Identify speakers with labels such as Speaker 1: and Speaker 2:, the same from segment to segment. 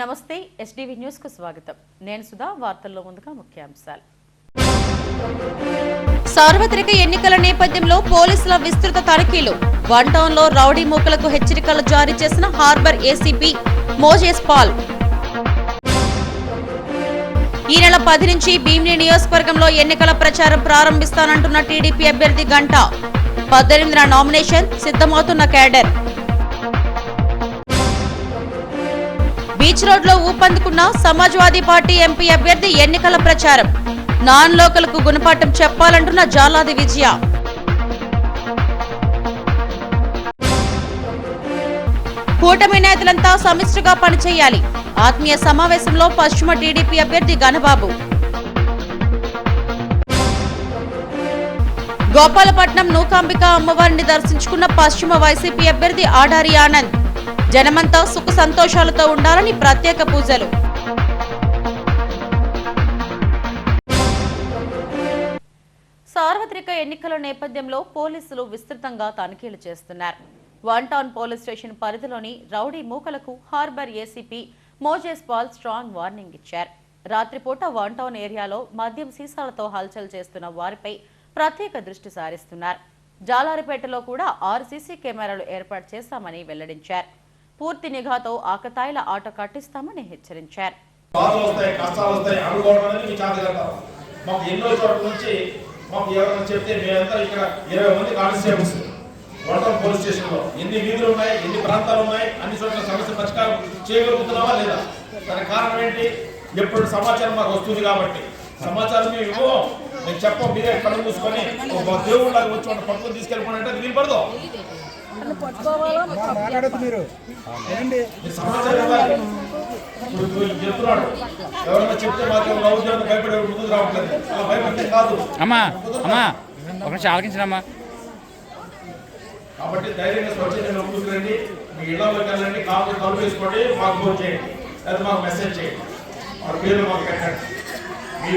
Speaker 1: నమస్తే SDV news కు స్వాగతం. నేను సుధా. వార్తల్లో ముందుగా ముఖ్యాంశాలు. సార్వత్రిక ఎన్నికల నేపథ్యంలో పోలీసుల విస్తృత తనిఖీలు. వన్ టౌన్ లో రౌడీ మూకలకు హెచ్చరికలు జారీ చేసిన హార్బర్ ఏసీపీ మోజేస్ పాల్. ఈ నెల 10 నుంచి భీమిలి నియోజకవర్గంలో ఎన్నికల ప్రచారం ప్రారంభిస్తానంటున్న టీడీపీ అభ్యర్థి గంట. 18న నామినేషన్ సిద్ధమవుతున్న క్యాడర్. బీచ్ రోడ్ లో ఊపందుకున్న సమాజ్వాదీ పార్టీ ఎంపీ అభ్యర్థి ఎన్నికల ప్రచారం. నాన్ లోకల్ కు గుణపాఠం చెప్పాలంటున్న జాలాది విజయ. కూటమి నేతలంతా సమిష్టిగా పనిచేయాలి. ఆత్మీయ సమావేశంలో పశ్చిమ టీడీపీ అభ్యర్థి గణబాబు. గోపాలపట్నం నూకాంబిక అమ్మవారిని దర్శించుకున్న పశ్చిమ వైసీపీ అభ్యర్థి ఆడారి ఆనంద్. జనమంతా సుఖ సంతోషాలతో ఉండాలని ప్రత్యేక పూజలు. సార్వత్రిక ఎన్నికల నేపథ్యంలో పోలీసులు విస్తృతంగా తనిఖీలు చేస్తున్నారు. వన్ టౌన్ పోలీస్ స్టేషన్ పరిధిలోని రౌడీ మూకలకు harbour ACP Moses Paul strong warning ఇచ్చారు. రాత్రిపూట వన్ టౌన్ ఏరియాలో మద్యం సీసాలతో హల్చల్ చేస్తున్న వారిపై ప్రత్యేక దృష్టి సారిస్తున్నారు. జాలారిపేటలో కూడా 6 సీసీ కెమెరాలు ఏర్పాటు చేశామని వెల్లడించారు. పూర్తి నిఘాతో ఆకతాయిల ఆట కట్టిస్తామని హెచ్చరించారు.
Speaker 2: వన్ పోలీస్ స్టేషన్ లో ఎన్ని వీధులు ఉన్నాయి, ఎన్ని ప్రాంతాలు ఉన్నాయి, అన్ని చోట్ల సమస్య పరిష్కారం చేయగలుగుతున్నావా లేదా? దానికి కారణం ఏంటి? ఎప్పుడు సమాచారం మాకు వస్తుంది కాబట్టి సమాచారం మేము ఇవ్వం, మేము చెప్పం. మీరే కళ్ళు మూసుకొని దేవుళ్ళగా వచ్చి పట్టుకొని తీసుకెళ్ళిపోయి అంటే వీలు పడదు. సమాచారం ఇవ్వాలి. ఇప్పుడు చెప్తున్నాడు, ఎవరైనా చెప్తే మాకు ఉద్యోగం భయపడే ముందుకు రావట్లేదు. అలా భయపడితే కాదు కాబట్టి ధైర్యంగా స్వచ్ఛంగా కూర్చురండి. మీ ఇళ్లలోకి వెళ్ళండి, కాలు వేసుకోండి, మాకు ఫోన్ చేయండి, లేదా మాకు మెసేజ్ చేయండి, వాళ్ళ పేర్లు మాకు పెట్టండి.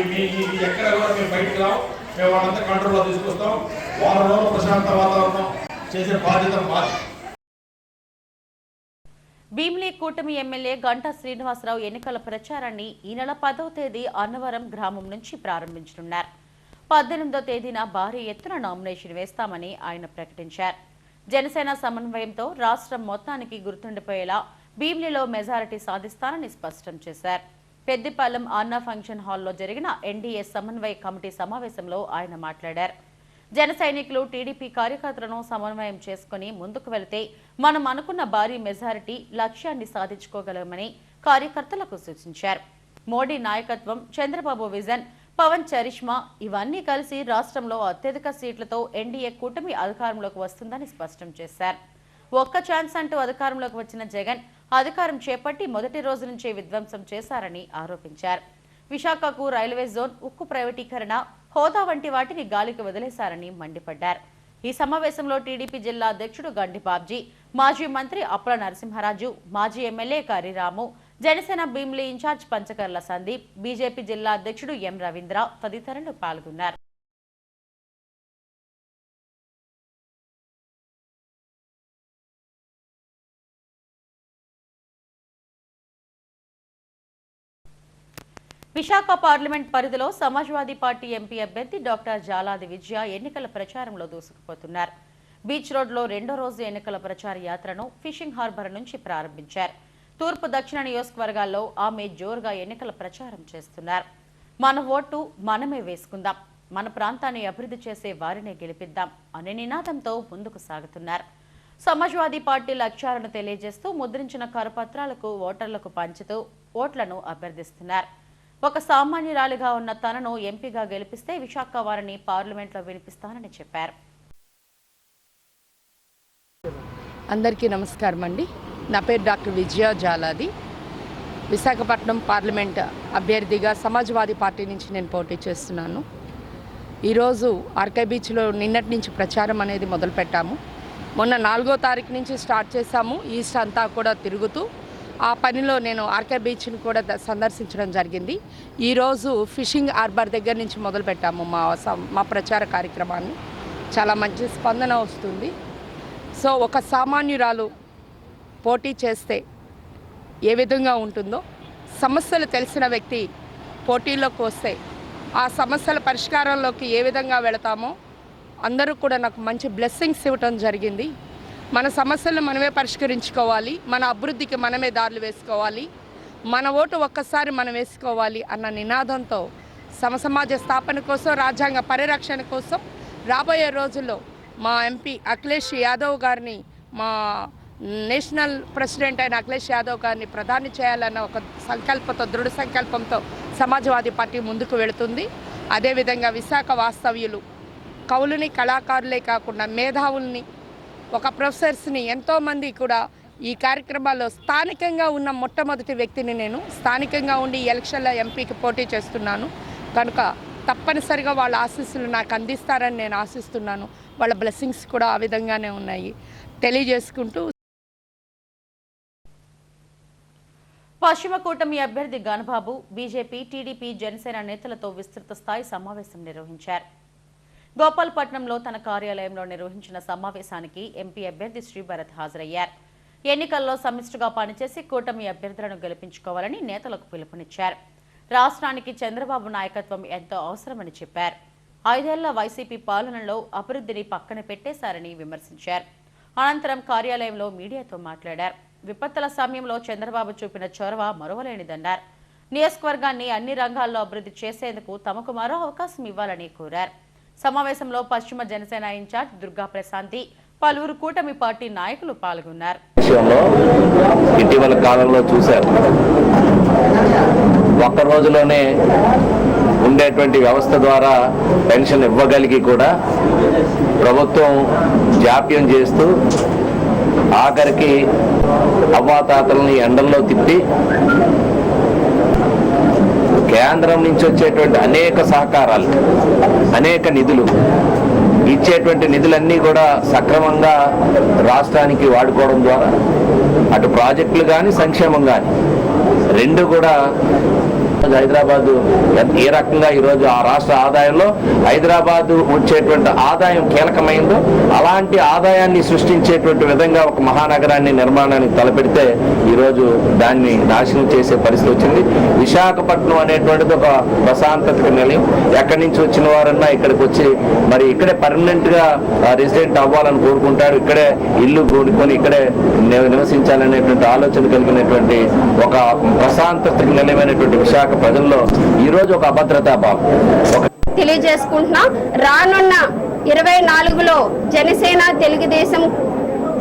Speaker 2: మీ ఎక్కడ కూడా మేము బయటకు రావు, మేము వాళ్ళంతా కంట్రోల్లో తీసుకొస్తాం. వారంలో ప్రశాంత వాతావరణం చేసే బాధ్యత మాది.
Speaker 1: భీమిలి కూటమి ఎమ్మెల్యే గంటా శ్రీనివాసరావు ఎన్నికల ప్రచారాన్ని ఈ నెల 10వ తేదీ అన్నవరం గ్రామం నుంచి ప్రారంభించనున్నారు. 18వ తేదీన భారీ ఎత్తున నామినేషన్ వేస్తామని ఆయన ప్రకటించారు. జనసేన సమన్వయంతో రాష్ట్రం మొత్తానికి గుర్తుండిపోయేలా భీమిలిలో మెజారిటీ సాధిస్తానని స్పష్టం చేశారు. పెద్దిపాలెం అన్నా ఫంక్షన్ హాల్లో జరిగిన ఎన్డీఏ సమన్వయ కమిటీ సమావేశంలో ఆయన మాట్లాడారు. జన సైనికులు టీడీపీ కార్యకర్తలను సమన్వయం చేసుకుని ముందుకు వెళితే మనం అనుకున్న భారీ మెజారిటీ లక్ష్యాన్ని సాధించుకోగలమని కార్యకర్తలకు సూచించారు. మోడీ నాయకత్వం, చంద్రబాబు విజన్, పవన్ చరిష్మా ఇవన్నీ కలిసి రాష్ట్రంలో అత్యధిక సీట్లతో ఎన్డీఏ కూటమి అధికారంలోకి వస్తుందని స్పష్టం చేశారు. ఒక్క ఛాన్స్ అంటూ అధికారంలోకి వచ్చిన జగన్ అధికారం చేపట్టి మొదటి రోజు నుంచే విధ్వంసం చేశారని ఆరోపించారు. విశాఖకు రైల్వే జోన్, ఉక్కు ప్రైవేటీకరణ, హోదా వంటి వాటిని గాలికి వదిలేశారని మండిపడ్డారు. ఈ సమావేశంలో టీడీపీ జిల్లా అధ్యక్షుడు గండి బాబ్జీ, మాజీ మంత్రి అప్పల నరసింహరాజు, మాజీ MLA Kariramu, Janasena Bheemili in-charge Panchakarla Sandeep, BJP జిల్లా అధ్యక్షుడు ఎం రవీంద్ర తదితరులు పాల్గొన్నారు. విశాఖ పార్లమెంట్ పరిధిలో సమాజ్వాదీ పార్టీ ఎంపీ అభ్యర్థి డాక్టర్ జాలాది విజయ ఎన్నికల ప్రచారంలో దూసుకుపోతున్నారు. బీచ్ రోడ్ లో 2వ రోజు ఎన్నికల ప్రచార యాత్రను ఫిషింగ్ హార్బర్ నుంచి ప్రారంభించారు. తూర్పు, దక్షిణ నియోజకవర్గాల్లో ఆమె జోరుగా ఎన్నికల ప్రచారం చేస్తున్నారు. మన ఓటు మనమే వేసుకుందాం, మన ప్రాంతాన్ని అభివృద్ధి చేసే వారినే గెలిపిద్దాం అనే నినాదంతో ముందుకు సాగుతున్నారు. సమాజ్వాదీ పార్టీ లక్ష్యాలను తెలియజేస్తూ ముద్రించిన కరపత్రాలకు ఓటర్లకు పంచుతూ ఓట్లను అభ్యర్థిస్తున్నారు. ఒక సామాన్యురాలిగా ఉన్న తనను ఎంపీగా గెలిపిస్తే విశాఖ వారిని పార్లమెంట్లో వినిపిస్తానని చెప్పారు.
Speaker 3: అందరికీ నమస్కారం అండి. నా పేరు డాక్టర్ విజయ జాలాది. విశాఖపట్నం పార్లమెంట్ అభ్యర్థిగా సమాజ్వాదీ పార్టీ నుంచి నేను పోటీ చేస్తున్నాను. ఈరోజు ఆర్కే బీచ్లో నిన్నటి నుంచి ప్రచారం అనేది మొదలుపెట్టాము. మొన్న 4వ తారీఖు నుంచి స్టార్ట్ చేశాము. ఈస్ట్ అంతా కూడా తిరుగుతూ ఆ పనిలో నేను ఆర్కే బీచ్ని కూడా సందర్శించడం జరిగింది. ఈరోజు ఫిషింగ్ హార్బర్ దగ్గర నుంచి మొదలుపెట్టాము మా ప్రచార కార్యక్రమాన్ని. చాలా మంచి స్పందన వస్తుంది. ఒక సామాన్యురాలు పోటీ చేస్తే ఏ విధంగా ఉంటుందో సమస్యలు తెలిసిన వ్యక్తి పోటీలోకి వస్తే ఆ సమస్యల పరిష్కారంలోకి ఏ విధంగా వెళతామో అందరూ కూడా నాకు మంచి బ్లెస్సింగ్స్ ఇవ్వటం జరిగింది. మన సమస్యలను మనమే పరిష్కరించుకోవాలి, మన అభివృద్ధికి మనమే దారులు వేసుకోవాలి, మన ఓటు ఒక్కసారి మనం వేసుకోవాలి అన్న నినాదంతో సమసమాజ స్థాపన కోసం, రాజ్యాంగ పరిరక్షణ కోసం రాబోయే రోజుల్లో మా ఎంపీ అఖిలేష్ యాదవ్ గారిని, మా నేషనల్ ప్రెసిడెంట్ అయిన అఖిలేష్ యాదవ్ గారిని ప్రధాని చేయాలన్న ఒక సంకల్పంతో, దృఢ సంకల్పంతో సమాజ్వాదీ పార్టీ ముందుకు వెళుతుంది. అదేవిధంగా విశాఖ వాస్తవ్యులు కవులని, కళాకారులే కాకుండా మేధావుల్ని, ఒక ప్రొఫెసర్స్ని ఎంతోమంది కూడా ఈ కార్యక్రమాల్లో స్థానికంగా ఉన్న మొట్టమొదటి వ్యక్తిని నేను. స్థానికంగా ఉండి ఎలక్షన్ల ఎంపీకి పోటీ చేస్తున్నాను కనుక తప్పనిసరిగా వాళ్ళ ఆశీస్సులు నాకు అందిస్తారని నేను ఆశిస్తున్నాను. వాళ్ళ బ్లెస్సింగ్స్ కూడా ఆ విధంగానే ఉన్నాయి తెలియజేసుకుంటూ.
Speaker 1: పశ్చిమ కూటమి అభ్యర్థి గణబాబు బీజేపీ, టీడీపీ, జనసేన నేతలతో విస్తృత స్థాయి సమావేశం నిర్వహించారు. గోపాల్పట్నంలో తన కార్యాలయంలో నిర్వహించిన సమావేశానికి ఎంపీ అభ్యర్థి శ్రీభరత్ హాజరయ్యారు. ఎన్నికల్లో సమిష్టిగా పనిచేసి కూటమి అభ్యర్థులను గెలిపించుకోవాలని నేతలకు పిలుపునిచ్చారు. రాష్ట్రానికి చంద్రబాబు నాయకత్వం ఎంతో అవసరమని చెప్పారు. 5 ఏళ్ల వైసీపీ పాలనలో అభివృద్ధిని పక్కన పెట్టేశారని విమర్శించారు. అనంతరం కార్యాలయంలో మీడియాతో మాట్లాడారు. విపత్తుల సమయంలో చంద్రబాబు చూపిన చొరవ మరువలేనిదన్నారు. నియోజకవర్గాన్ని అన్ని రంగాల్లో అభివృద్ధి చేసేందుకు తమకు మరో అవకాశం ఇవ్వాలని కోరారు. సమావేశంలో పశ్చిమ జనసేన ఇన్ఛార్జ్ దుర్గా ప్రశాంతి, పలువురు కూటమి పార్టీ నాయకులు పాల్గొన్నారు.
Speaker 4: ఇటీవల కాలంలో చూశారు, ఒక్క రోజులోనే ఉండేటువంటి వ్యవస్థ ద్వారా పెన్షన్ ఇవ్వగలిగి కూడా ప్రభుత్వం జాప్యం చేస్తూ ఆఖరికి అవ్వాతాతల్ని ఎండల్లో తిప్పి కేంద్రం నుంచి వచ్చేటువంటి అనేక సహకారాలు, అనేక నిధులు ఇచ్చేటువంటి నిధులన్నీ కూడా సక్రమంగా రాష్ట్రానికి వాడుకోవడం ద్వారా అటు ప్రాజెక్టులు కానీ, సంక్షేమం కానీ రెండు కూడా హైదరాబాదు ఏ రకంగా ఈరోజు ఆ రాష్ట్ర ఆదాయంలో హైదరాబాదు వచ్చేటువంటి ఆదాయం కీలకమైందో అలాంటి ఆదాయాన్ని సృష్టించేటువంటి విధంగా ఒక మహానగరాన్ని నిర్మాణానికి తలపెడితే ఈరోజు దాన్ని నాశనం చేసే పరిస్థితి వచ్చింది. విశాఖపట్నం అనేటువంటిది ఒక ప్రశాంతతకు నిలయం. ఎక్కడి నుంచి వచ్చిన వారన్నా ఇక్కడికి వచ్చి మరి ఇక్కడే పర్మనెంట్ గా రెసిడెంట్ అవ్వాలని కోరుకుంటారు, ఇక్కడే ఇల్లు కొనుక్కొని ఇక్కడే నివసించాలనేటువంటి ఆలోచన కలిగినటువంటి ఒక ప్రశాంతతకు నిలయమైనటువంటి విశాఖ ప్రజల్లో ఈ రోజు ఒక అభద్రతా భావం
Speaker 5: తెలియజేసుకుంటున్నాం. రానున్న 24లో జనసేన, తెలుగుదేశం,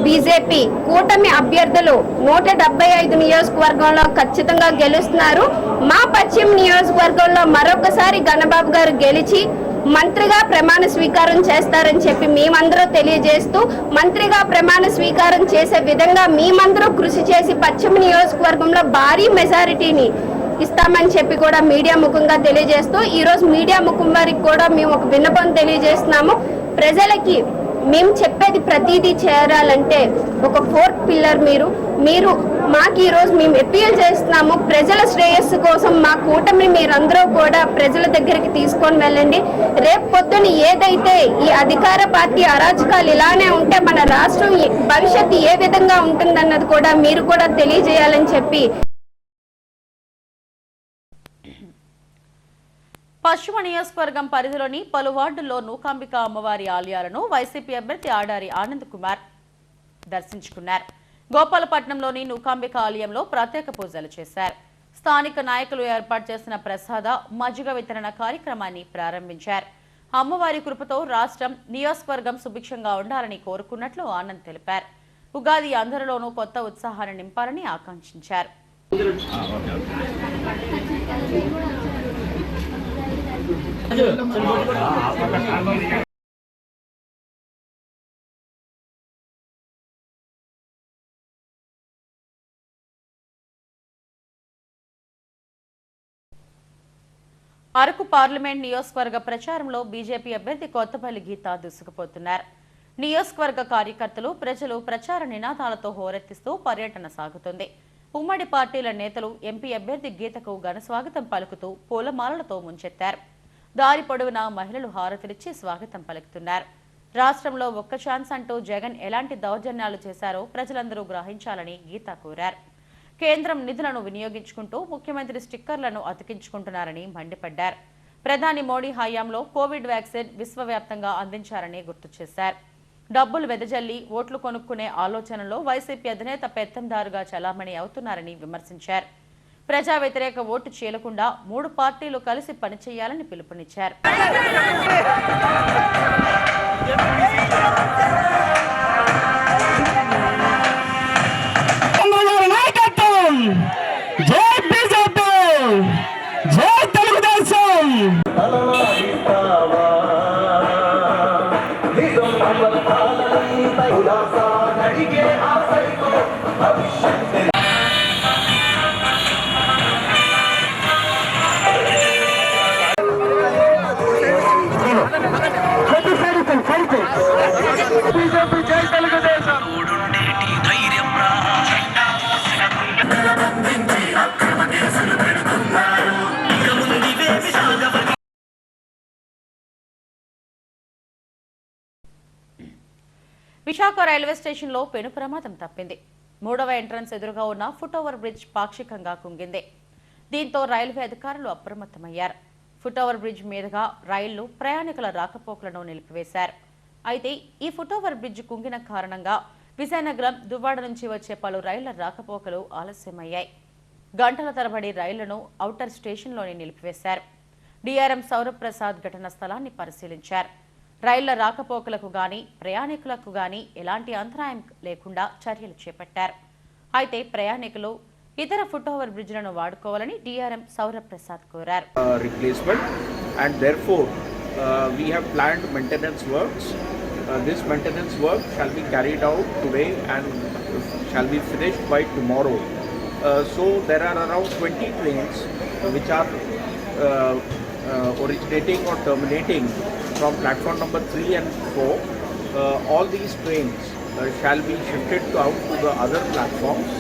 Speaker 5: బీజేపీ కూటమి అభ్యర్థులు 175 నియోజకవర్గంలో ఖచ్చితంగా గెలుస్తున్నారు. మా పశ్చిమ నియోజకవర్గంలో మరొకసారి గణబాబు గారు గెలిచి మంత్రిగా ప్రమాణ స్వీకారం చేస్తారని చెప్పి మేమందరూ తెలియజేస్తూ, మంత్రిగా ప్రమాణ స్వీకారం చేసే విధంగా మేమందరూ కృషి చేసి పశ్చిమ నియోజకవర్గంలో భారీ మెజారిటీని ఇస్తామని చెప్పి కూడా మీడియా ముఖంగా తెలియజేస్తూ, ఈరోజు మీడియా ముఖం వారికి కూడా మేము ఒక విన్నపం తెలియజేస్తున్నాము. ప్రజలకి మేము చెప్పేది ప్రతిదీ చేరాలంటే ఒక 4th పిల్లర్ మీరు మాకు ఈరోజు మేము అప్పీల్ చేస్తున్నాము. ప్రజల శ్రేయస్సు కోసం మా కూటమి మీరందరూ కూడా ప్రజల దగ్గరికి తీసుకొని వెళ్ళండి. రేపు పొద్దున ఏదైతే ఈ అధికార పార్టీ అరాచకాలు ఇలానే ఉంటే మన రాష్ట్రం భవిష్యత్తు ఏ విధంగా ఉంటుందన్నది కూడా మీరు కూడా తెలియజేయాలని చెప్పి.
Speaker 1: పశ్చిమ నియోజకవర్గం పరిధిలోని పలు వార్డుల్లో నూకాంబిక అమ్మవారి ఆలయాలను వైసీపీ అభ్యర్థి ఆడారి ఆనంద్ కుమార్ దర్శించుకున్నారు. గోపాలపట్నంలోని నూకాంబిక ఆలయంలో ప్రత్యేక పూజలు చేశారు. స్థానిక నాయకులు ఏర్పాటు చేసిన ప్రసాద, మజ్జిగ వితరణ కార్యక్రమాన్ని ప్రారంభించారు. అమ్మవారి కృపతో రాష్ట్రం, నియోజకవర్గం సుభిక్షంగా ఉండాలని కోరుకున్నట్లు ఆనంద్ తెలిపారు. ఉగాది అందరిలోనూ కొత్త ఉత్సాహాన్ని నింపాలని ఆకాంక్షించారు. అరకు పార్లమెంట్ నియోజకవర్గ ప్రచారంలో బీజేపీ అభ్యర్థి కొత్తపల్లి గీత దూసుకుపోతున్నారు. నియోజకవర్గ కార్యకర్తలు, ప్రజలు ప్రచార నినాదాలతో హోరెత్తిస్తూ పర్యటన సాగుతుంది. ఉమ్మడి పార్టీల నేతలు ఎంపీ అభ్యర్థి గీతకు ఘన స్వాగతం పలుకుతూ పూలమాలలతో ముంచెత్తారు. దారి పొడవునా మహిళలు హారతులిచ్చి స్వాగతం పలుకుతున్నారు. రాష్ట్రంలో ఒక్క ఛాన్స్ అంటూ జగన్ ఎలాంటి దౌర్జన్యాలు చేశారో ప్రజలందరూ గ్రహించాలని గీత కోరారు. కేంద్రం నిధులను వినియోగించుకుంటూ ముఖ్యమంత్రి స్టిక్కర్లను అతికించుకుంటున్నారని మండిపడ్డారు. ప్రధాని మోడీ హయాంలో కోవిడ్ వ్యాక్సిన్ విశ్వవ్యాప్తంగా అందించారని గుర్తు చేశారు. డబ్బులు వెదజల్లి ఓట్లు కొనుక్కునే ఆలోచనలో వైసీపీ అధినేత పెత్తందారుగా చలామణి అవుతున్నారని విమర్శించారు. ప్రజా వ్యతిరేక ఓటు చీలకుండా 3 పార్టీలు కలిసి పనిచేయాలని పిలుపునిచ్చారు. విశాఖ రైల్వే స్టేషన్లో పెను ప్రమాదం తప్పింది. 3వ ఎంట్రన్స్ ఎదురుగా ఉన్న ఫుట్ ఓవర్ బ్రిడ్జ్ పాక్షికంగా కుంగింది. దీంతో రైల్వే అధికారులు అప్రమత్తమయ్యారు. ఫుట్ ఓవర్ బ్రిడ్జ్ మీదుగా రైళ్లు ప్రయాణికుల రాకపోకలను నిలిపివేశారు. అయితే ఈ ఫుట్ ఓవర్ బ్రిడ్జ్ కుంగిన కారణంగా విజయనగరం, దువ్వాడ నుంచి వచ్చే పలు రైళ్ల రాకపోకలు ఆలస్యమయ్యాయి. గంటల తరబడి రైళ్లను ఔటర్ స్టేషన్లోనే నిలిపివేశారు. డిఆర్ఎం సౌరభ్ ప్రసాద్ ఘటనా స్థలాన్ని పరిశీలించారు. రైళ్ల రాకపోకలకు గాని ప్రయాణికులకు గాని ఎలాంటి అంతరాయం లేకుండా చర్యలు చేపట్టారు. అయితే ప్రయాణికులు ఇతర ఫుట్ ఓవర్ బ్రిడ్జ్లను వాడుకోవాలని డిఆర్ఎం సౌరభ్ ప్రసాద్ కోరారు.
Speaker 6: Replacement and therefore we have planned maintenance works. This maintenance work shall be carried out today and shall be finished by tomorrow. So there are around 20 trains which are originating or terminating from platform number 3 and 4. All these trains shall be shifted out to the other platforms.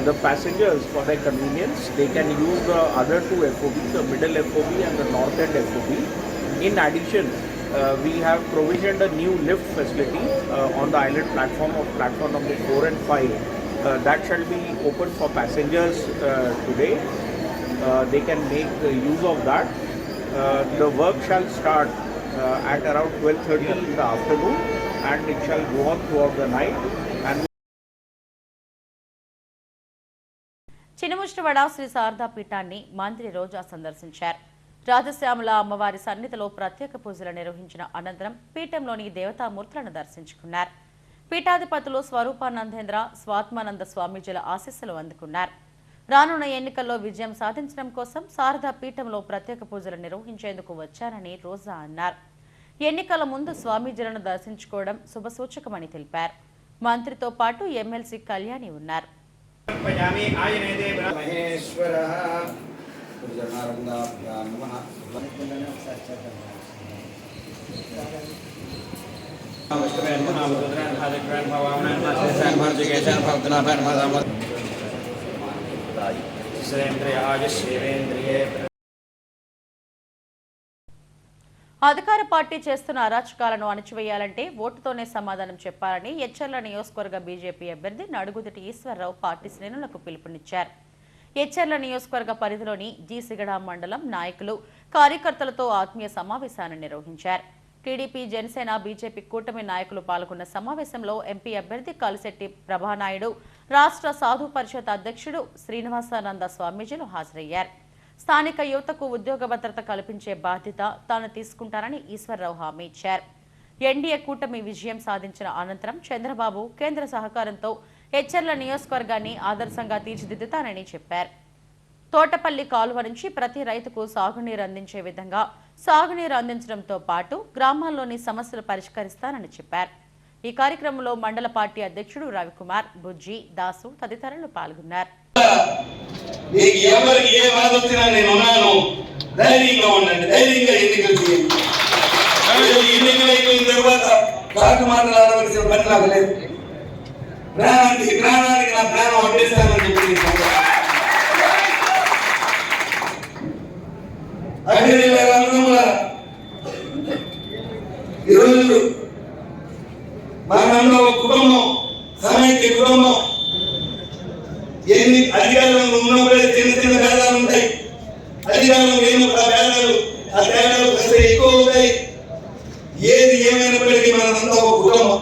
Speaker 6: The passengers, for their convenience, they can use the other 2 FOBs, the middle FOB and the north end FOB. In addition, we have provisioned a new lift facility on the island platform of platform number 4 and 5. That shall be open for passengers today. They can make use of that. The work shall start at around 12:30 in the afternoon and it shall go on throughout the night. And
Speaker 1: Chinamushtivada Sri Sharada పీఠాన్ని మంత్రి రోజా సందర్శించారు. రాజశ్యామల అమ్మవారి సన్నిధిలో ప్రత్యేక పూజలు నిర్వహించిన అనంతరం పీఠంలోని దేవతామూర్తులను దర్శించుకున్నారు. పీఠాధిపతులు స్వరూపానందేంద్ర, స్వాత్మానంద స్వామీజీల ఆశీస్సులు అందుకున్నారు. రానున్న ఎన్నికల్లో విజయం సాధించడం కోసం శారదా పీఠంలో ప్రత్యేక పూజలు నిర్వహించేందుకు వచ్చారని రోజా అన్నారు. ఎన్నికల ముందు స్వామీజీలను దర్శించుకోవడం శుభసూచకమని తెలిపారు. మంత్రితో పాటు ఎమ్మెల్సీ కళ్యాణి ఉన్నారు. అధికార పార్టీ చేస్తున్న అరాచకాలను అణచివేయాలంటే ఓటుతోనే సమాధానం చెప్పాలని ఎచ్చెర్ల నియోజకవర్గ బీజేపీ అభ్యర్థి నడుగుదిటి ఈశ్వరరావు పార్టీ శ్రేణులకు పిలుపునిచ్చారు. ఎచ్చెర్ల నియోజకవర్గ పరిధిలోని జీసిగడ మండలం నాయకులు, కార్యకర్తలతో ఆత్మీయ సమావేశాన్ని నిర్వహించారు. టీడీపీ, జనసేన, బీజేపీ కూటమి నాయకులు పాల్గొన్న సమావేశంలో ఎంపీ అభ్యర్థి కలిశెట్టి ప్రభానాయుడు, రాష్ట్ర సాధు పరిషత్ అధ్యక్షుడు శ్రీనివాసానంద స్వామీజీలు హాజరయ్యారు. స్థానిక యువతకు ఉద్యోగ భద్రత కల్పించే బాధ్యత తాను తీసుకుంటానని ఈశ్వరరావు హామీ ఇచ్చారు. ఎన్డీఏ కూటమి విజయం సాధించిన అనంతరం చంద్రబాబు కేంద్ర సహకారంతో ఎచ్చెర్ల నియోజకవర్గాన్ని ఆదర్శంగా తీర్చిదిద్దుతానని చెప్పారు. తోటపల్లి కాలువ నుంచి ప్రతి రైతుకు సాగునీరు అందించే విధంగా సాగునీరు అందించడంతో పాటు గ్రామాల్లోని సమస్యలు పరిష్కరిస్తానని చెప్పారు. ఈ కార్యక్రమంలో మండల పార్టీ అధ్యక్షుడు రవికుమార్, బుజ్జి, దాసు తదితరులు పాల్గొన్నారు.
Speaker 7: ఈరోజు మన కుటుంబం, సమైక్య కుటుంబం, ఏది ఏమైనప్పటికీ మనంతా ఒక కుటుంబం.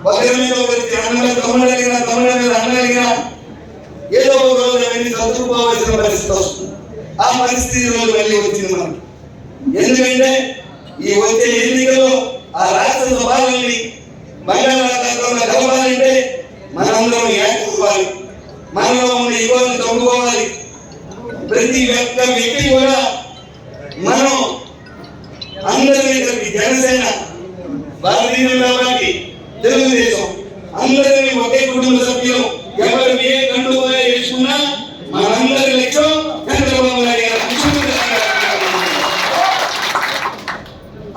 Speaker 7: ఒకరి మీద ఒకరికి అన్న తమ్ముడు మీద అన్న ఏదో ఒక రోజు అవన్నీ చదువుకోవాల్సిన పరిస్థితి వస్తుంది. ఆ పరిస్థితి రోజు మళ్ళీ వచ్చింది మనకి. ఎందుకంటే ఈ వచ్చే ఎన్నికల్లో ఆ రాష్ట్ర పాలనని బంగాళాఖాతంలో కలవాలంటే మనందరం ఏకూపాలి, మనలో ఉన్న యువతను చదువుకోవాలి. ప్రతి ఒక్క వ్యక్తి కూడా మనం అందరినీ కలిపి జనసేన, భారతీయ జనతా పార్టీ, తెలుగుదేశం అందరినీ ఒకే కుటుంబ సభ్యులు ఎవరు ఏ కండుగా వేసుకున్నా మనందరి లక్ష్యం చంద్రబాబు నాయుడు గారు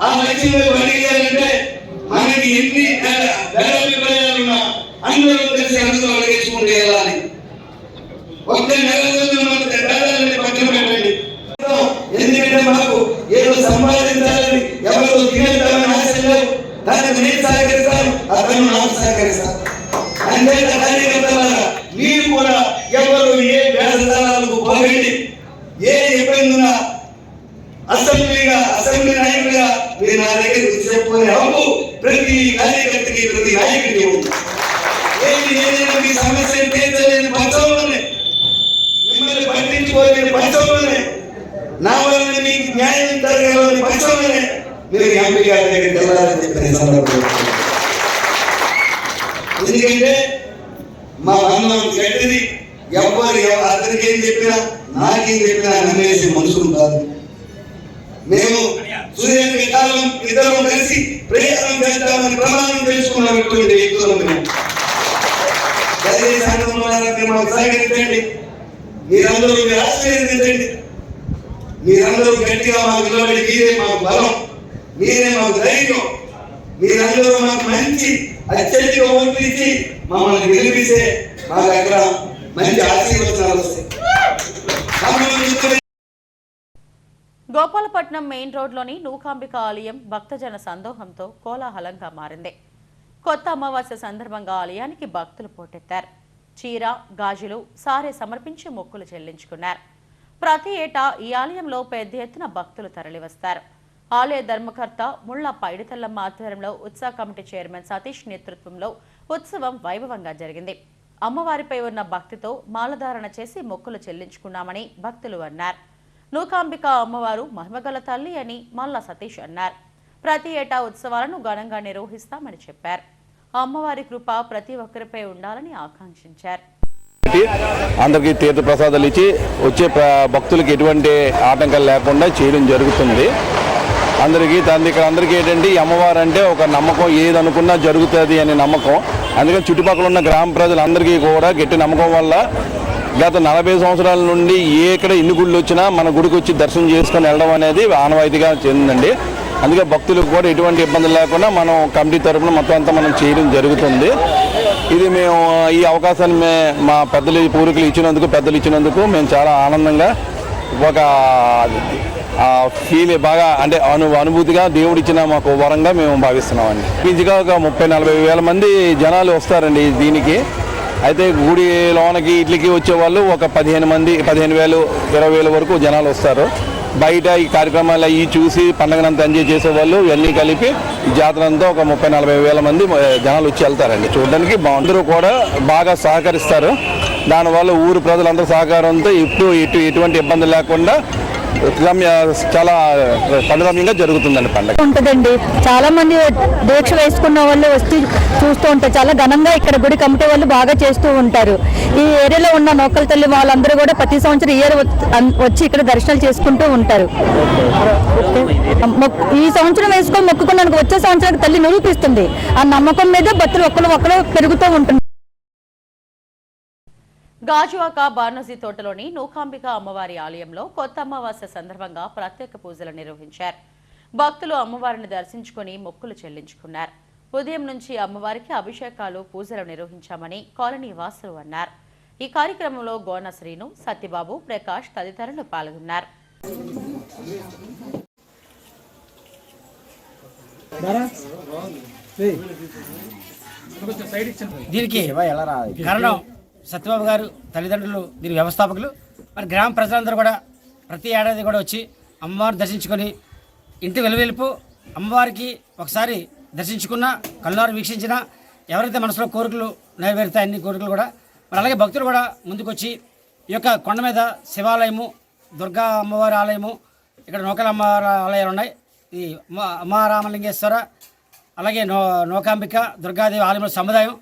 Speaker 7: ఆ లక్ష్యంలో అడిగారంటే మనకి ఎన్ని అభిప్రాయాలున్నా అందరూ కలిసి అందరూ అడిగేసుకుంటే వెళ్ళాలి. ఒక్క నెల రోజులు మన పేదాలని పక్కన పెట్టండి. ఎందుకంటే మాకు ఏదో సంపాదించాలని ఎవరు తినేద్దామని ఆశ లేదు. దానికి నేను సహకరిస్తాను, అతను నాకు సహకరిస్తాను. అంటే కార్యకర్తలారా మీరు కూడా ఎవరు ఏ వేదస్థానాలకు పోగండి, ఏ ఇబ్బంది ఉన్నా అసెంబ్లీ నాయకుడిగా మీరు నా దగ్గర చెప్పుకునే హక్కు ప్రతి కార్యకర్తకి ప్రతి నాయకుడికి ఉంది. ఏదైనా మీ సమస్యను తీర్చలేని పక్షంలోనే, మిమ్మల్ని పట్టించుకోలేని పక్షంలోనే, నా వల్ల మీకు న్యాయం జరగాలని పక్షంలోనే మీరు ఎంపీ గారి దగ్గరికి వెళ్ళాలని చెప్పిన సందర్భంలో. ఎందుకంటే మా బంధం గట్టిది. అతనికి ఏం చెప్పినా నాకేం చెప్పినా నమ్మేసి మనుషులు కాదు. మేము సూర్యుని కాలం ఇద్దరం కలిసి ప్రయాణం చేద్దామని ప్రమాణం చేసుకున్నటువంటి వ్యక్తులు మేము. మాకు సహకరించండి, మీరందరూ మీరు ఆశీర్వదించండి. మీరందరూ గట్టిగా మాకు నిలబడి మీరే మాకు బలం, మీరే మాకు ధైర్యం. మీరందరూ మాకు మంచి అత్యధిక ఓట్లు ఇచ్చి మమ్మల్ని గెలిపిస్తే మాకు అక్కడ మంచి ఆశీర్వచనాలు వస్తాయి.
Speaker 1: గోపాలపట్నం మెయిన్ రోడ్లోని నూకాంబిక ఆలయం భక్తజన సందోహంతో కోలాహలంగా మారింది. కొత్త అమావాస్య సందర్భంగా ఆలయానికి భక్తులు పోటెత్తారు. చీర, గాజులు, సారె సమర్పించి మొక్కులు చెల్లించుకున్నారు. ప్రతి ఏటా ఈ ఆలయంలో పెద్ద ఎత్తున భక్తులు తరలివస్తారు. ఆలయ ధర్మకర్త ముళ్ల పైడితల్లమ్మ ఆధ్వర్యంలో ఉత్సవ కమిటీ చైర్మన్ సతీష్ నేతృత్వంలో ఉత్సవం వైభవంగా జరిగింది. అమ్మవారిపై ఉన్న భక్తితో మాలధారణ చేసి మొక్కులు చెల్లించుకున్నామని భక్తులు అన్నారు. నూకాంబిక అమ్మవారు మహిమగల తల్లి అని మల్ల సతీష్ అన్నారు. ప్రతి ఏటా ఉత్సవాలను ఘనంగా నిర్వహిస్తామని చెప్పారు. అమ్మవారి కృప ప్రతి ఒక్కరిపై ఉండాలని ఆకాంక్షించారు.
Speaker 8: అందరికీ తీర్థ ప్రసాదాలు ఇచ్చి వచ్చే భక్తులకి ఎటువంటి ఆటంకాలు లేకుండా చేయడం జరుగుతుంది. అందరికీ ఏంటంటే ఈ అమ్మవారు అంటే ఒక నమ్మకం, ఏది అనుకున్నా జరుగుతుంది అనే నమ్మకం. అందుకని చుట్టుపక్కల ఉన్న గ్రామ ప్రజలందరికీ కూడా గట్టి నమ్మకం వల్ల గత 40 సంవత్సరాల నుండి ఎన్ని గుళ్ళు వచ్చినా మన గుడికి వచ్చి దర్శనం చేసుకొని వెళ్ళడం అనేది ఆనవాయితీగా చెందిందండి. అందుకే భక్తులకు కూడా ఎటువంటి ఇబ్బందులు లేకుండా మనం కమిటీ తరఫున మొత్తం అంతా మనం చేయడం జరుగుతుంది. ఇది మేము ఈ అవకాశాన్ని మా పూర్వీకులు ఇచ్చినందుకు మేము చాలా ఆనందంగా ఒక ఫీల్ బాగా అంటే అనుభూతిగా దేవుడిచ్చిన మాకు వరంగా మేము భావిస్తున్నామండి. ఈజీగా ఒక 30-40 వేల మంది జనాలు వస్తారండి దీనికి. అయితే గుడి లోనకి ఇట్లకి వచ్చేవాళ్ళు ఒక 15,000 20,000 వరకు జనాలు వస్తారు. బయట ఈ కార్యక్రమాలు అవి చూసి పండుగనంతా ఎంజాయ్ చేసేవాళ్ళు ఇవన్నీ కలిపి ఈ జాతర అంతా ఒక 30-40 వేల మంది జనాలు వచ్చి వెళ్తారండి. చూడడానికి అందరూ కూడా బాగా సహకరిస్తారు. దానివల్ల ఊరు ప్రజలందరూ సహకారంతో ఎటువంటి ఇబ్బంది లేకుండా చాలా పండుగంగా జరుగుతుందండి పండుగ
Speaker 9: ఉంటుందండి. చాలా మంది దీక్ష వేసుకున్న వాళ్ళు వచ్చి చూస్తూ ఉంటారు. చాలా ఘనంగా ఇక్కడ గుడి కమిటీ వాళ్ళు బాగా చేస్తూ ఉంటారు. ఈ ఏరియాలో ఉన్న నోకల తల్లి వాళ్ళందరూ కూడా ప్రతి సంవత్సరం వచ్చి ఇక్కడ దర్శనాలు చేసుకుంటూ ఉంటారు. ఈ సంవత్సరం వేసుకొని మొక్కుకున్నానికి వచ్చే సంవత్సరానికి తల్లి నిరూపిస్తుంది. ఆ నమ్మకం మీద భక్తులు ఒక్కరు పెరుగుతూ ఉంటుంది.
Speaker 1: గాజువాక బార్నజీ తోటలోని నూకాంబిక అమ్మవారి ఆలయంలో కొత్త అమావాస్య సందర్భంగా ప్రత్యేక పూజలు నిర్వహించారు. భక్తులు అమ్మవారిని దర్శించుకుని మొక్కులు చెల్లించుకున్నారు. ఉదయం నుంచి అమ్మవారికి అభిషేకాలు, పూజలు నిర్వహించామని కాలనీ వాసులు అన్నారు. ఈ కార్యక్రమంలో గోన శ్రీను, సత్యబాబు, ప్రకాష్ తదితరులు పాల్గొన్నారు.
Speaker 10: దీనికి కారణం సత్యబాబు గారు తల్లిదండ్రులు, దీని వ్యవస్థాపకులు. మరి గ్రామ ప్రజలందరూ కూడా ప్రతి ఏడాది కూడా వచ్చి అమ్మవారిని దర్శించుకొని ఇంటి వెలువెలుపు అమ్మవారికి ఒకసారి దర్శించుకున్నా, కళ్ళారు వీక్షించినా ఎవరైతే మనసులో కోరికలు నెరవేరుతాయి అన్ని కోరికలు కూడా. మరి అలాగే భక్తులు కూడా ముందుకొచ్చి ఈ యొక్క కొండ మీద శివాలయము, దుర్గా అమ్మవారి ఆలయము, ఇక్కడ నూకల అమ్మవారి ఆలయాలు ఉన్నాయి. ఈ ఉమారామలింగేశ్వర, అలాగే నూకాంబిక, దుర్గాదేవి ఆలయంలో సముదాయం.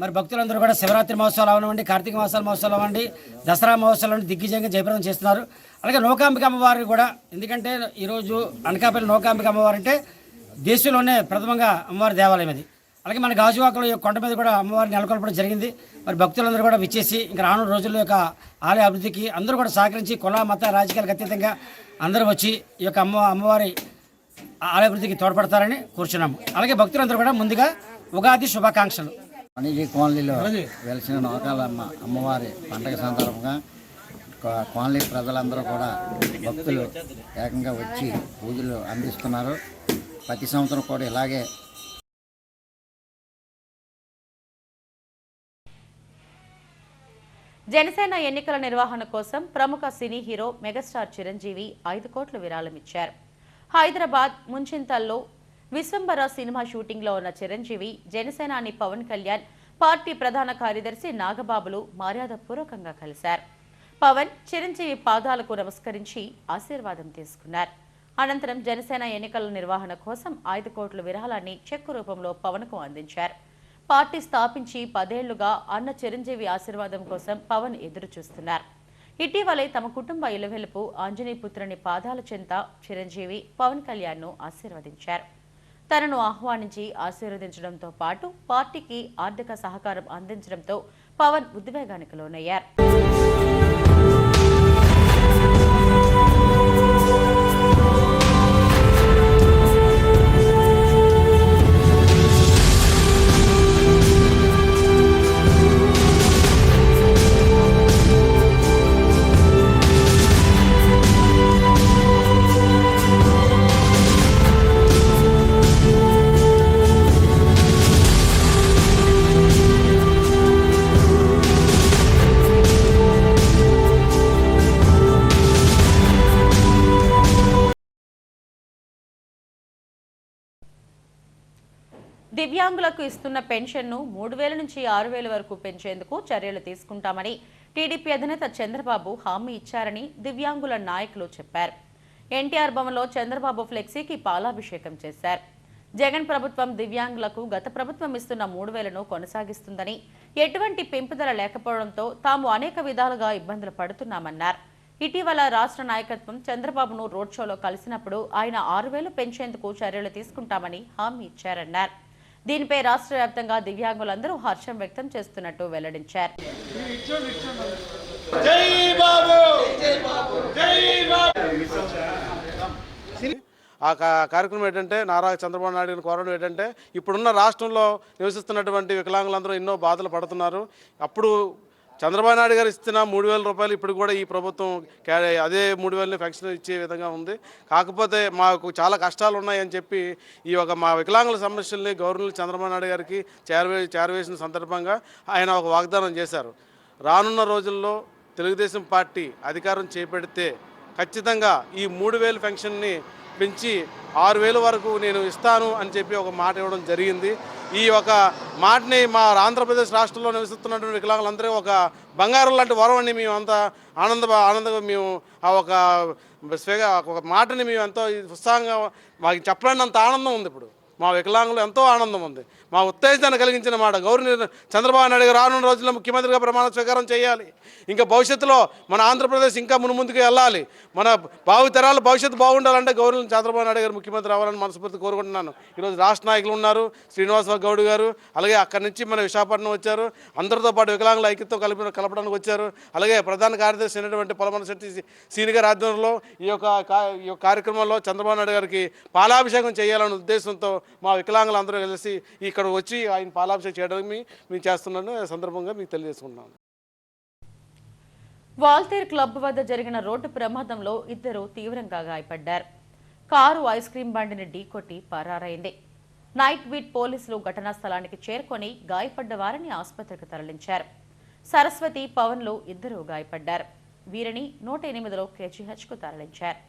Speaker 10: మరి భక్తులందరూ కూడా శివరాత్రి మహోత్సవాలు అవనివ్వండి, కార్తీక మాసాల మహోత్సవాలు అవ్వండి, దసరా మహోత్సవాలు దిగ్విజయంగా జయప్రదం చేస్తున్నారు. అలాగే నూకాంబిక అమ్మవారిని కూడా, ఎందుకంటే ఈరోజు అనకాపల్లి నూకాంబిక అమ్మవారు అంటే దేశంలోనే ప్రథమంగా అమ్మవారి దేవాలయం అది. అలాగే మన గాజువాకలో కొండ మీద కూడా అమ్మవారిని నెలకొల్పడం జరిగింది. మరి భక్తులందరూ కూడా విచ్చేసి ఇంకా రానున్న రోజుల్లో యొక్క ఆలయ అభివృద్ధికి అందరూ కూడా సహకరించి కుల మత రాజకీయాలకు అతీతంగా అందరూ వచ్చి ఈ యొక్క అమ్మవారి ఆలయ అభివృద్ధికి తోడ్పడతారని కోరుచున్నాము. అలాగే భక్తులందరూ కూడా ముందుగా ఉగాది శుభాకాంక్షలు.
Speaker 11: వాణిజ్య కాలనీలో వెలిసిన నూకాలమ్మ అమ్మవారి పండగ సందర్భంగా కాలనీ ప్రజలందరూ కూడా భక్తులు ఏకంగా వచ్చి పూజలు అందిస్తున్నారు. ప్రతి సంవత్సరం కూడా ఇలాగే.
Speaker 1: జనసేన ఎన్నికల నిర్వహణ కోసం ప్రముఖ సినీ హీరో మెగాస్టార్ చిరంజీవి 5 కోట్ల విరాళం ఇచ్చారు. హైదరాబాద్ ముంచింతల్లో విశ్వంబర సినిమా షూటింగ్లో ఉన్న చిరంజీవి జనసేనాని పవన్ కళ్యాణ్, పార్టీ ప్రధాన కార్యదర్శి నాగబాబులు మర్యాదపూర్వకంగా కలిశారు. పవన్ చిరంజీవి పాదాలకు నమస్కరించి ఆశీర్వాదం తీసుకున్నారు. అనంతరం జనసేన ఎన్నికల నిర్వహణ కోసం 5 కోట్ల విరాళాన్ని చెక్కు రూపంలో పవన్కు అందించారు. పార్టీ స్థాపించి 10 ఏళ్లుగా అన్న చిరంజీవి ఆశీర్వాదం కోసం పవన్ ఎదురు చూస్తున్నారు. ఇటీవలే తమ కుటుంబ ఇలవెలుపు ఆంజనేయపుత్రుని పాదాల చెంత చిరంజీవి పవన్ కళ్యాణ్ను ఆశీర్వదించారు. తనను ఆహ్వానించి ఆశీర్వదించడంతో పాటు పార్టీకి ఆర్థిక సహకారం అందించడంతో పవన్ ఉద్వేగానికి లోనయ్యారు. దివ్యాంగులకు ఇస్తున్న పెన్షన్ను 3,000 నుంచి 6,000 వరకు పెంచేందుకు చర్యలు తీసుకుంటామని టీడీపీ అధినేత చంద్రబాబు హామీ ఇచ్చారని దివ్యాంగుల నాయకులు చెప్పారు. ఎన్టీఆర్ భవన్లో చంద్రబాబు ఫ్లెక్సీకి పాలాభిషేకం చేశారు. జగన్ ప్రభుత్వం దివ్యాంగులకు గత ప్రభుత్వం ఇస్తున్న 3,000ను కొనసాగిస్తుందని, ఎటువంటి పెంపుదల లేకపోవడంతో తాము అనేక విధాలుగా ఇబ్బందులు పడుతున్నామన్నారు. ఇటీవల రాష్ట్ర నాయకత్వం చంద్రబాబును రోడ్ షోలో కలిసినప్పుడు ఆయన 6,000 పెంచేందుకు చర్యలు తీసుకుంటామని హామీ ఇచ్చారన్నారు. దీనిపై రాష్ట్ర వ్యాప్తంగా దివ్యాంగులందరూ హర్షం వ్యక్తం చేస్తున్నట్టు వెల్లడించారు.
Speaker 12: ఆ కార్యక్రమం ఏంటంటే నారా చంద్రబాబు నాయుడు గారిని కోరడం ఏంటంటే ఇప్పుడున్న రాష్ట్రంలో నివసిస్తున్నటువంటి వికలాంగులందరూ ఎన్నో బాధలు పడుతున్నారు. అప్పుడు చంద్రబాబు నాయుడు గారు ఇస్తున్న 3,000 రూపాయలు ఇప్పుడు కూడా ఈ ప్రభుత్వం అదే 3,000ని పెన్షన్ ఇచ్చే విధంగా ఉంది. కాకపోతే మాకు చాలా కష్టాలు ఉన్నాయని చెప్పి ఈ మా వికలాంగుల సమస్యల్ని గవర్నర్ చంద్రబాబు నాయుడు గారికి చేరవేసిన సందర్భంగా ఆయన ఒక వాగ్దానం చేశారు. రానున్న రోజుల్లో తెలుగుదేశం పార్టీ అధికారం చేపడితే ఖచ్చితంగా ఈ 3,000 పెన్షన్ని పెంచి 6,000 వరకు నేను ఇస్తాను అని చెప్పి ఒక మాట ఇవ్వడం జరిగింది. ఈ ఒక మాటని మా ఆంధ్రప్రదేశ్ రాష్ట్రంలో నివసిస్తున్నటువంటి వికలాంగులందరూ ఒక బంగారం లాంటి వరం అని మేము అంతా ఆనందంగా మేము ఆ ఒక మాటని మేము ఎంతో ఉత్సాహంగా మాకు చెప్పలేనంత ఆనందం ఉంది. ఇప్పుడు మా వికలాంగులు ఎంతో ఆనందం ఉంది. మా ఉత్తేజాన్ని కలిగించిన మాట గవర్నర్ చంద్రబాబు నాయుడు గారు రానున్న రోజుల్లో ముఖ్యమంత్రిగా ప్రమాణ స్వీకారం చేయాలి. ఇంకా భవిష్యత్తులో మన ఆంధ్రప్రదేశ్ ఇంకా ముందుకు వెళ్ళాలి. మన భావితరాల భవిష్యత్తు బాగుండాలంటే గవర్నర్ చంద్రబాబు నాయుడు గారు ముఖ్యమంత్రి అవ్వాలని మనస్ఫూర్తి కోరుకుంటున్నాను. ఈరోజు రాష్ట్ర నాయకులు ఉన్నారు, శ్రీనివాసరావు గౌడ్ గారు, అలాగే అక్కడి నుంచి మన విశాఖపట్నం వచ్చారు. అందరితో పాటు వికలాంగుల ఐక్యతతో కలపడానికి వచ్చారు. అలాగే ప్రధాన కార్యదర్శి అయినటువంటి పొలమనశెట్టి సీని గారి ఆధ్వర్యంలో ఈ యొక్క కార్యక్రమంలో చంద్రబాబు నాయుడు గారికి పాలాభిషేకం చేయాలనే ఉద్దేశంతో మా వికలాంగులందరూ కలిసి ఇక్కడ వచ్చి ఆయన పాలాభిషేకం చేయడానికి మేము చేస్తున్నాను సందర్భంగా మీకు తెలియజేసుకున్నాను.
Speaker 1: వాల్తేర్ క్లబ్ వద్ద జరిగిన రోడ్డు ప్రమాదంలో 2 తీవ్రంగా గాయపడ్డారు. కారు ఐస్ క్రీం బండిని ఢీకొట్టి పరారైంది. నైట్ బీట్ పోలీసులు ఘటనా స్థలానికి చేరుకొని గాయపడ్డ వారిని ఆసుపత్రికి తరలించారు. సరస్వతి, పవన్లు 2 గాయపడ్డారు. వీరిని 108లో KGHకు తరలించారు.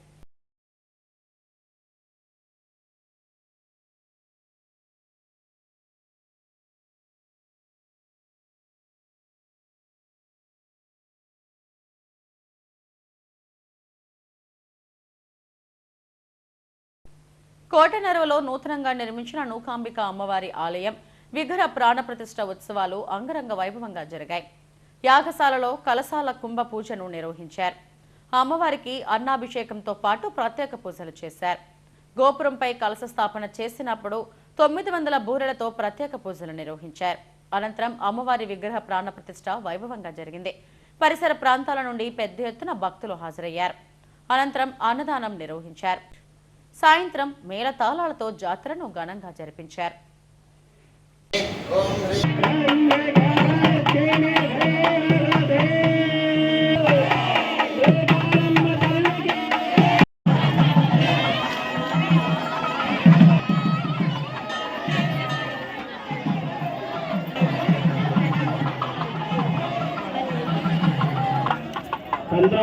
Speaker 1: కోటనరువలో నూతనంగా నిర్మించిన నూకాంబిక అమ్మవారి ఆలయం విగ్రహ ప్రాణప్రతిష్ఠ ఉత్సవాలు అంగరంగ వైభవంగా జరిగాయి. యాగశాలలో కలశాల కుంభ పూజను నిర్వహించారు. అమ్మవారికి అన్నాభిషేకంతో పాటు ప్రత్యేక పూజలు చేశారు. గోపురంపై కలశ స్థాపన చేసినప్పుడు 900 బూరెలతో ప్రత్యేక పూజలు నిర్వహించారు. అనంతరం అమ్మవారి విగ్రహ ప్రాణప్రతిష్ఠ వైభవంగా జరిగింది. పరిసర ప్రాంతాల నుండి పెద్ద ఎత్తున భక్తులు హాజరయ్యారు. అనంతరం అన్నదానం నిర్వహించారు. సాయంత్రం మేళతాళాలతో జాతరను ఘనంగా జరిపించారు.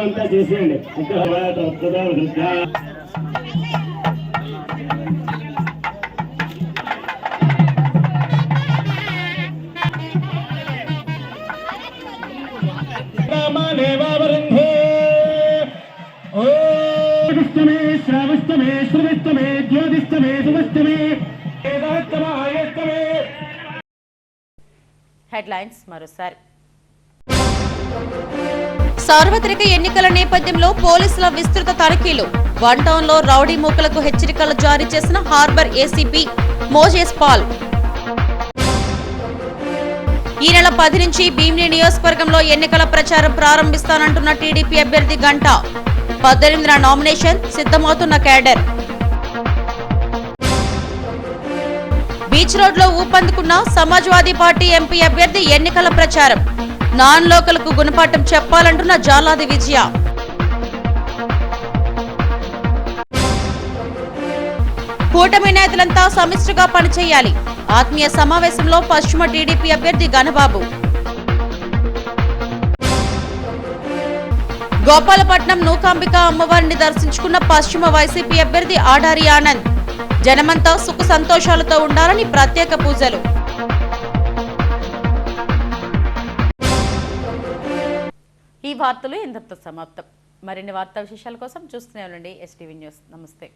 Speaker 13: అంతా చేసేయండి ఇంకా శ్రావస్తమే శ్రువిస్తమే జ్యోతిస్తమే సువస్తమే
Speaker 1: హెడ్లైన్స్ మరోసారి.
Speaker 14: సార్వత్రిక ఎన్నికల నేపథ్యంలో పోలీసుల విస్తృత తనిఖీలు. వన్ టౌన్ లో రౌడీ మూకలకు హెచ్చరికలు జారీ చేసిన హార్బర్ ఏసీపీ మోజేస్ పాల్. ఈ నెల 10 నుంచి భీమిలి నియోజకవర్గంలో ఎన్నికల ప్రచారం ప్రారంభిస్తానంటున్న టీడీపీ అభ్యర్థి గంట. 18న నామినేషన్ సిద్ధమవుతున్న క్యాడర్. బీచ్ రోడ్ లో ఊపందుకున్న సమాజ్వాదీ పార్టీ ఎంపీ అభ్యర్థి ఎన్నికల ప్రచారం. నాన్ లోకల్ కు గుణపాఠం చెప్పాలంటున్న జాలాది విజయ. కూటమి నేతలంతా సమిష్టిగా పనిచేయాలి. ఆత్మీయ సమావేశంలో పశ్చిమ టీడీపీ అభ్యర్థి గణబాబు. గోపాలపట్నం నూకాంబిక అమ్మవారిని దర్శించుకున్న పశ్చిమ వైసీపీ అభ్యర్థి ఆడారి ఆనంద్. జనమంతా సుఖ సంతోషాలతో ఉండాలని ప్రత్యేక పూజలు.
Speaker 1: ఈ వార్తలు ఇంతటితో సమాప్తం. మరిన్ని వార్తా విశేషాల కోసం చూస్తూనే ఉండండి STV న్యూస్. నమస్తే.